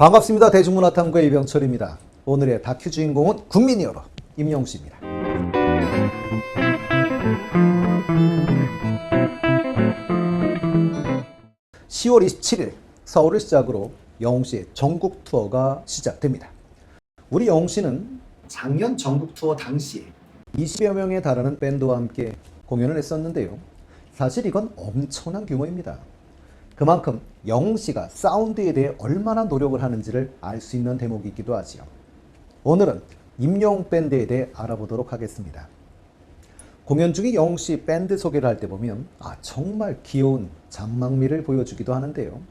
반갑습니다. 대중문화탐구의 이병철입니다. 오늘의 다큐 주인공은 국민 히어로 임영웅씨입니다. 10월 27일 서울을 시작으로 영웅씨의 전국 투어가 시작됩니다. 우리 영웅씨는 작년 전국 투어 당시에 20여 명에 달하는 밴드와 함께 공연을 했었는데요. 사실 이건 엄청난 규모입니다. 그만큼 영웅씨가 사운드에 대해 얼마나 노력을 하는지를 알 수 있는 대목이기도 하지요. 오늘은 임영웅 밴드에 대해 알아보도록 하겠습니다. 공연 중에 영웅씨 밴드 소개를 할 때 보면 정말 귀여운 잔망미를 보여주기도 하는데요.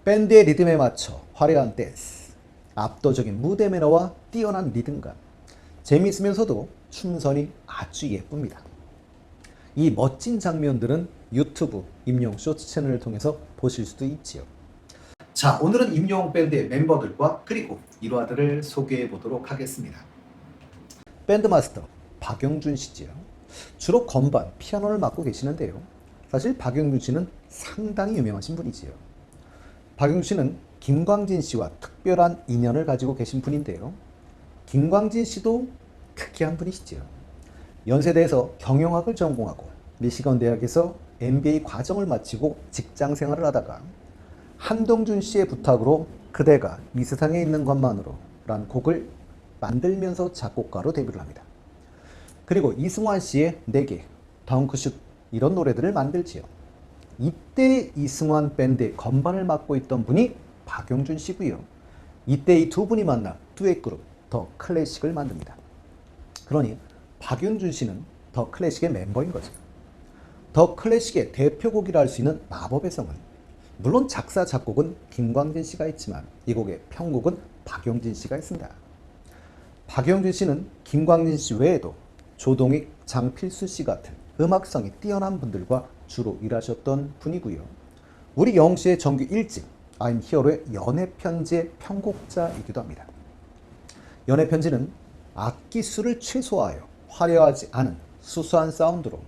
밴드의 리듬에 맞춰 화려한 댄스, 압도적인 무대 매너와 뛰어난 리듬감, 재미있으면서도 춤선이 아주 예쁩니다. 이 멋진 장면들은 유튜브 임영웅 쇼츠 채널을 통해서 보실 수도 있지요. 자, 오늘은 임영웅 밴드의 멤버들과 그리고 일화들을 소개해 보도록 하겠습니다. 밴드 마스터 박영준 씨지요. 주로 건반, 피아노를 맡고 계시는데요. 사실 박영준 씨는 상당히 유명하신 분이지요. 박영준 씨는 김광진 씨와 특별한 인연을 가지고 계신 분인데요. 김광진 씨도 특이한 분이시지요. 연세대에서 경영학을 전공하고 미시건 대학에서 MBA 과정을 마치고 직장 생활을 하다가 한동준 씨의 부탁으로 그대가 이 세상에 있는 것만으로 라는 곡을 만들면서 작곡가로 데뷔를 합니다. 그리고 이승환 씨의 내게, 덩크슛 이런 노래들을 만들지요. 이때 이승환 밴드의 건반을 맡고 있던 분이 박영준 씨고요. 이때 이 두 분이 만나 듀엣 그룹 더 클래식을 만듭니다. 그러니 박영준 씨는 더 클래식의 멤버인 거죠. 더 클래식의 대표곡이라 할 수 있는 마법의 성은 물론 작사 작곡은 김광진 씨가 했지만 이 곡의 편곡은 박영진 씨가 했습니다. 박영진 씨는 김광진 씨 외에도 조동익, 장필수 씨 같은 음악성이 뛰어난 분들과 주로 일하셨던 분이고요. 우리 영웅 씨의 정규 1집 I'm Hero의 연애편지의 편곡자이기도 합니다. 연애편지는 악기 수를 최소화하여 화려하지 않은 수수한 사운드로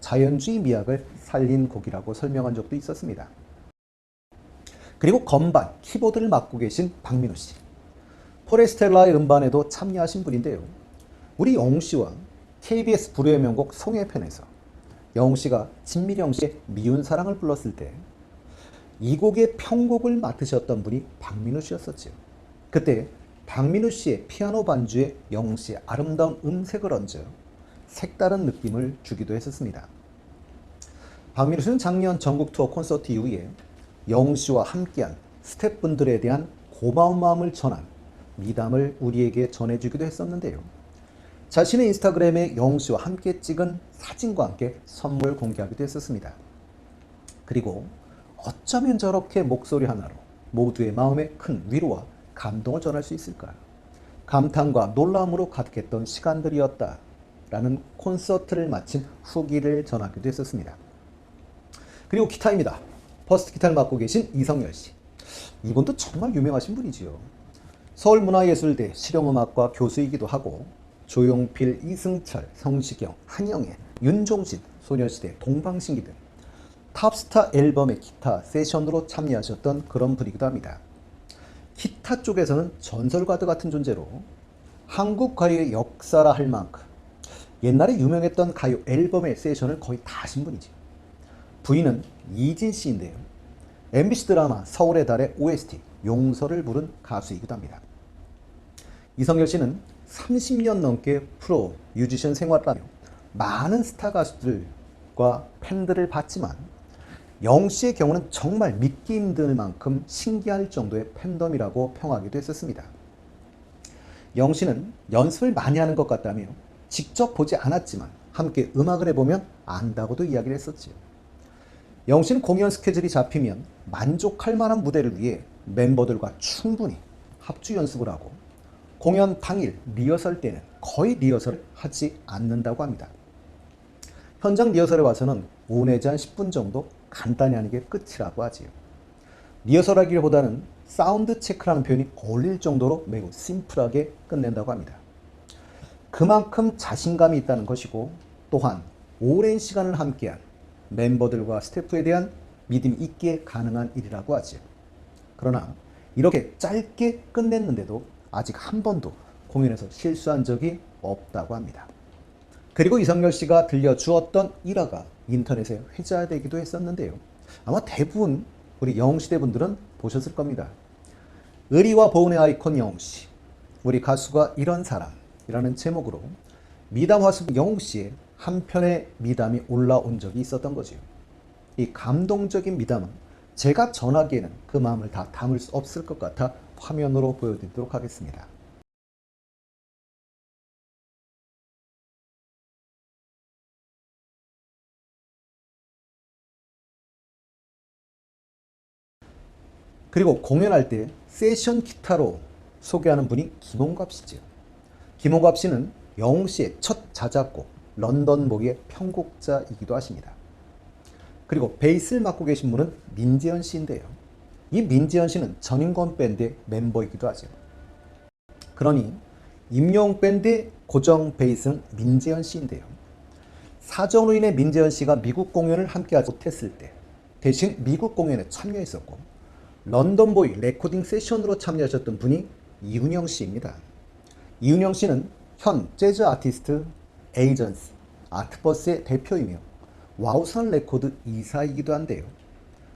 자연주의 미학을 살린 곡이라고 설명한 적도 있었습니다. 그리고 건반, 키보드를 맡고 계신 박민우 씨. 포레스텔라의 음반에도 참여하신 분인데요. 우리 영웅 씨와 KBS 불후의 명곡 송해편에서 영웅 씨가 진미령 씨의 미운 사랑을 불렀을 때 이 곡의 편곡을 맡으셨던 분이 박민우 씨였었죠. 그때 박민우 씨의 피아노 반주에 영웅 씨의 아름다운 음색을 얹어 색다른 느낌을 주기도 했었습니다. 박민우 씨는 작년 전국 투어 콘서트 이후에 영웅 씨와 함께한 스태프분들에 대한 고마운 마음을 전한 미담을 우리에게 전해주기도 했었는데요. 자신의 인스타그램에 영웅 씨와 함께 찍은 사진과 함께 선물 공개하기도 했었습니다. 그리고 어쩌면 저렇게 목소리 하나로 모두의 마음에 큰 위로와 감동을 전할 수 있을까요? 감탄과 놀라움으로 가득했던 시간들이었다 라는 콘서트를 마친 후기를 전하기도 했었습니다. 그리고 기타입니다. 퍼스트 기타를 맡고 계신 이성열 씨. 이분도 정말 유명하신 분이지요. 서울문화예술대 실용음악과 교수이기도 하고 조용필, 이승철, 성시경, 한영애, 윤종신, 소녀시대, 동방신기 등 탑스타 앨범의 기타 세션으로 참여하셨던 그런 분이기도 합니다. 기타 쪽에서는 전설과도 같은 존재로 한국 가요의 역사라 할 만큼 옛날에 유명했던 가요 앨범의 세션을 거의 다 하신 분이죠. 부인은 이진 씨인데요. MBC 드라마 서울의 달의 OST 용서를 부른 가수이기도 합니다. 이성열 씨는 30년 넘게 프로 뮤지션 생활을 하며 많은 스타 가수들과 팬들을 봤지만 영웅 씨의 경우는 정말 믿기 힘들 만큼 신기할 정도의 팬덤이라고 평하기도 했었습니다. 영웅 씨는 연습을 많이 하는 것 같다며 직접 보지 않았지만 함께 음악을 해보면 안다고도 이야기를 했었지요. 영웅 씨는 공연 스케줄이 잡히면 만족할 만한 무대를 위해 멤버들과 충분히 합주 연습을 하고 공연 당일 리허설 때는 거의 리허설을 하지 않는다고 합니다. 현장 리허설에 와서는 5 내지 한 10분 정도 간단히 하는 게 끝이라고 하지요. 리허설하기보다는 사운드 체크라는 표현이 어울릴 정도로 매우 심플하게 끝낸다고 합니다. 그만큼 자신감이 있다는 것이고 또한 오랜 시간을 함께한 멤버들과 스태프에 대한 믿음이 있기에 가능한 일이라고 하지요. 그러나 이렇게 짧게 끝냈는데도 아직 한 번도 공연에서 실수한 적이 없다고 합니다. 그리고 이성열 씨가 들려주었던 일화가 인터넷에 회자되기도 했었는데요. 아마 대부분 우리 영웅시대 분들은 보셨을 겁니다. 의리와 보은의 아이콘 영웅씨, 우리 가수가 이런 사람이라는 제목으로 미담 화수 영웅씨의 한 편의 미담이 올라온 적이 있었던 거지요. 이 감동적인 미담은 제가 전하기에는 그 마음을 다 담을 수 없을 것 같아 화면으로 보여드리도록 하겠습니다. 그리고 공연할 때 세션 기타로 소개하는 분이 김홍갑 씨죠. 김홍갑 씨는 영웅 씨의 첫 자작곡 런던 보기의 편곡자이기도 하십니다. 그리고 베이스를 맡고 계신 분은 민재현 씨인데요. 이 민재현 씨는 전인권 밴드의 멤버이기도 하죠. 그러니 임영웅 밴드의 고정 베이스는 민재현 씨인데요. 사정으로 인해 민재현 씨가 미국 공연을 함께하지 못했을 때 대신 미국 공연에 참여했었고 런던보이 레코딩 세션으로 참여하셨던 분이 이훈영 씨입니다. 이훈영 씨는 현 재즈 아티스트 에이전스 아트버스의 대표이며 와우선 레코드 이사이기도 한데요.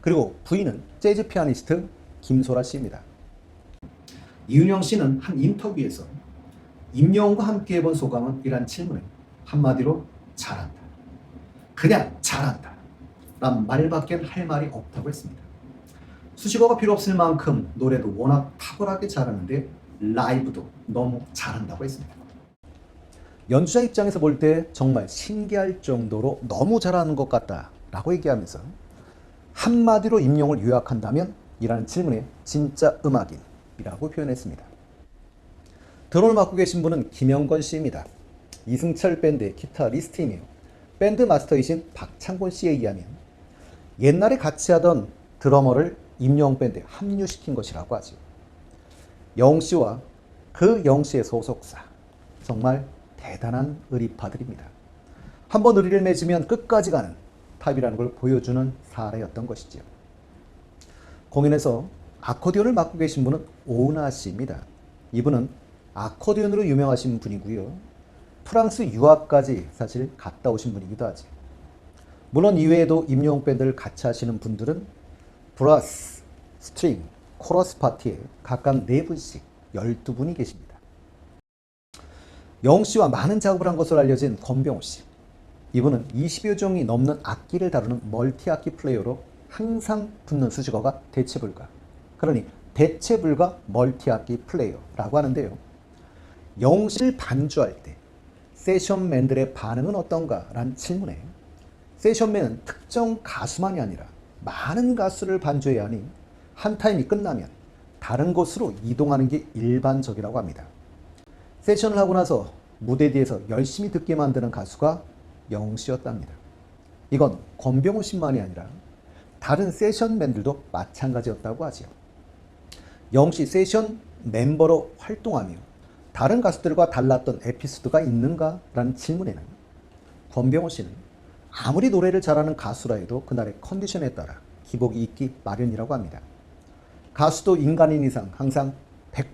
그리고 부인은 재즈 피아니스트 김소라 씨입니다. 이훈영 씨는 한 인터뷰에서 임영웅과 함께 해본 소감은? 이란 질문에 한마디로 잘한다. 그냥 잘한다. 란 말밖에 할 말이 없다고 했습니다. 수식어가 필요 없을 만큼 노래도 워낙 탁월하게 잘하는데 라이브도 너무 잘한다고 했습니다. 연주자 입장에서 볼 때 정말 신기할 정도로 너무 잘하는 것 같다 라고 얘기하면서 한마디로 임영웅을 요약한다면? 이라는 질문에 진짜 음악인이라고 표현했습니다. 드론을 맡고 계신 분은 김영건 씨입니다. 이승철 밴드의 기타리스트이며 밴드 마스터이신 박창곤 씨에 의하면 옛날에 같이 하던 드러머를 임영웅 밴드에 합류시킨 것이라고 하죠. 영웅 씨와 그 영웅 씨의 소속사, 정말 대단한 의리파들입니다. 한번 의리를 맺으면 끝까지 가는 탑이라는 걸 보여주는 사례였던 것이죠. 공연에서 아코디언을 맡고 계신 분은 오은하 씨입니다. 이분은 아코디언으로 유명하신 분이고요. 프랑스 유학까지 사실 갔다 오신 분이기도 하죠. 물론 이외에도 임영웅 밴드를 같이 하시는 분들은 브라스, 스트링, 코러스 파티에 각각 4분씩 12분이 계십니다. 영웅 씨와 많은 작업을 한 것으로 알려진 권병호 씨. 이분은 20여 종이 넘는 악기를 다루는 멀티악기 플레이어로 항상 붙는 수식어가 대체불가. 그러니 대체불가 멀티악기 플레이어라고 하는데요. 영웅 씨를 반주할 때 세션맨들의 반응은 어떤가? 라는 질문에 세션맨은 특정 가수만이 아니라 많은 가수를 반주해야 하니 한 타임이 끝나면 다른 곳으로 이동하는 게 일반적이라고 합니다. 세션을 하고 나서 무대 뒤에서 열심히 듣게 만드는 가수가 영웅 씨였답니다. 이건 권병호 씨만이 아니라 다른 세션맨들도 마찬가지였다고 하지요. 영웅 씨 세션 멤버로 활동하며 다른 가수들과 달랐던 에피소드가 있는가? 라는 질문에는 권병호 씨는 아무리 노래를 잘하는 가수라 해도 그날의 컨디션에 따라 기복이 있기 마련이라고 합니다. 가수도 인간인 이상 항상 100%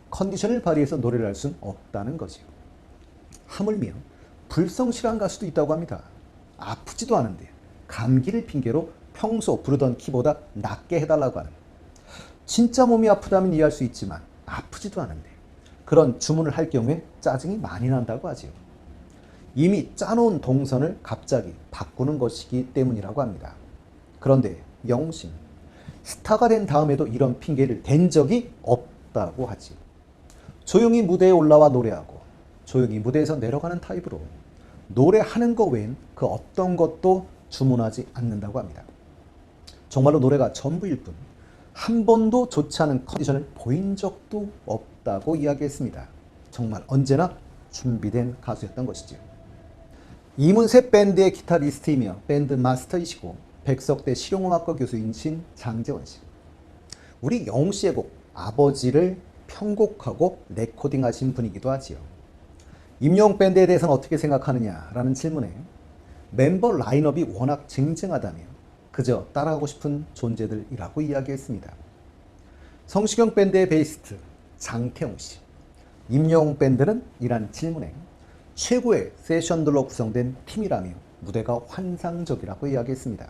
컨디션을 발휘해서 노래를 할 수는 없다는 거지요. 하물며 불성실한 가수도 있다고 합니다. 아프지도 않은데 감기를 핑계로 평소 부르던 키보다 낮게 해달라고 하는, 진짜 몸이 아프다면 이해할 수 있지만 아프지도 않은데 그런 주문을 할 경우에 짜증이 많이 난다고 하지요. 이미 짜놓은 동선을 갑자기 바꾸는 것이기 때문이라고 합니다. 그런데 영웅 씨는 스타가 된 다음에도 이런 핑계를 댄 적이 없다고 하지. 조용히 무대에 올라와 노래하고 조용히 무대에서 내려가는 타입으로 노래하는 것 외엔 그 어떤 것도 주문하지 않는다고 합니다. 정말로 노래가 전부일 뿐 한 번도 좋지 않은 컨디션을 보인 적도 없다고 이야기했습니다. 정말 언제나 준비된 가수였던 것이죠. 이문세 밴드의 기타리스트이며 밴드 마스터이시고 백석대 실용음악과 교수이신 장재원 씨. 우리 영웅 씨의 곡 아버지를 편곡하고 레코딩하신 분이기도 하지요. 임영웅 밴드에 대해서는 어떻게 생각하느냐라는 질문에 멤버 라인업이 워낙 쟁쟁하다며 그저 따라가고 싶은 존재들이라고 이야기했습니다. 성시경 밴드의 베이시스트 장태웅 씨. 임영웅 밴드는 이란 질문에 최고의 세션들로 구성된 팀이라며 무대가 환상적이라고 이야기했습니다.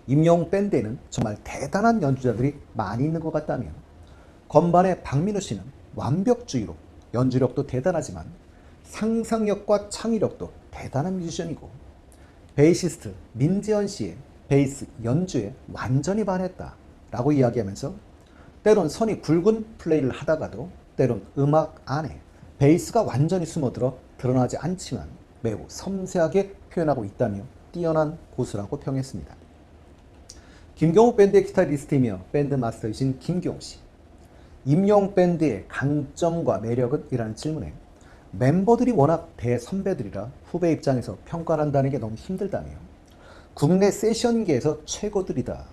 임영웅 밴드에는 정말 대단한 연주자들이 많이 있는 것 같다며 건반의 박민우 씨는 완벽주의로 연주력도 대단하지만 상상력과 창의력도 대단한 뮤지션이고 베이시스트 민재현 씨의 베이스 연주에 완전히 반했다 라고 이야기하면서 때론 선이 굵은 플레이를 하다가도 때론 음악 안에 베이스가 완전히 숨어들어 드러나지 않지만 매우 섬세하게 표현하고 있다며 뛰어난 고수라고 평했습니다. 김경호 밴드의 기타리스트이며 밴드 마스터이신 김경호 씨. 임영웅 밴드의 강점과 매력은? 이라는 질문에 멤버들이 워낙 대선배들이라 후배 입장에서 평가를 한다는 게 너무 힘들다며 국내 세션계에서 최고들이다.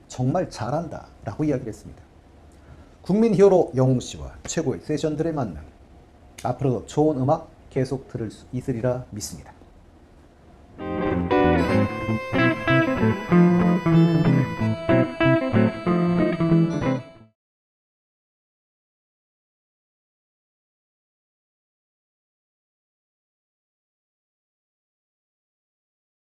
정말 잘한다. 라고 이야기를 했습니다. 국민 히어로 영웅 씨와 최고의 세션들의 만남. 앞으로도 좋은 음악 계속 들을 수 있으리라 믿습니다.